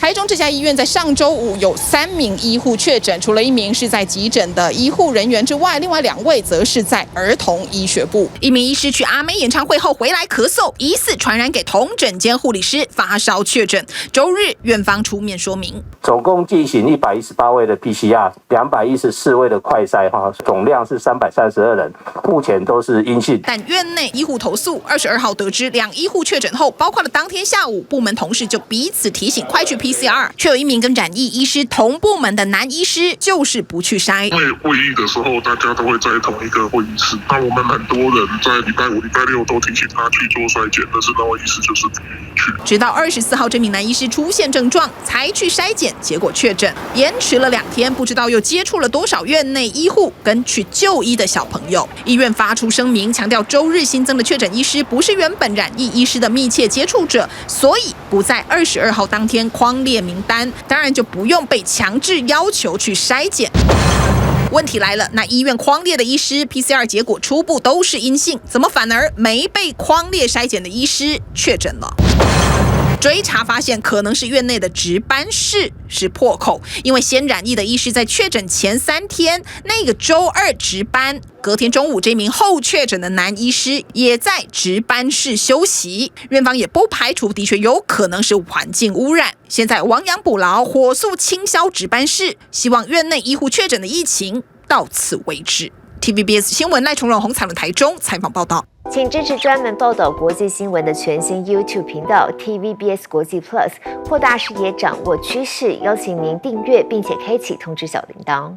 台中这家医院在上周五有3名医护确诊，除了1名是在急诊的医护人员之外，另外2位则是在儿童医学部。一名医师去阿妹演唱会后回来咳嗽，疑似传染给同诊间护理师，发烧确诊。周日院方出面说明，总共进行118位的 PCR，214位的快筛，总量是332人，目前都是阴性。但院内医护投诉，22号得知2医护确诊后，包括了当天下午，部门同事就彼此提醒快去 PCR， 却有1名跟染疫医师同部门的男医师就是不去筛。因为会议的时候，大家都会在同一个会议室，那我们很多人在礼拜5、礼拜6都提醒他去做筛检，但是那位医师就是不愿意去。直到24号这名男医师出现症状，才去筛检，结果确诊，延迟了2天，不知道又接触了多少院内医护跟去就医的小朋友。医院发出声明，强调周日新增的确诊医师不是原本染疫医师的密切接触者，所以不在22号当天匡列名单，当然就不用被强制要求去筛检。问题来了，那医院匡列的医师 PCR 结果初步都是阴性，怎么反而没被匡列筛检的医师确诊了？追查发现，可能是院内的值班室是破口，因为先染疫的医师在确诊前3天，那个周2值班，隔天中午这名后确诊的男医师也在值班室休息。院方也不排除的确有可能是环境污染，现在亡羊补牢，火速清消值班室，希望院内医护确诊的疫情到此为止。TVBS 新闻赖崇荣、洪彩伦台中采访报道。请支持专门报道国际新闻的全新 YouTube 频道 TVBS 国际 Plus， 扩大视野，掌握趋势。邀请您订阅并且开启通知小铃铛。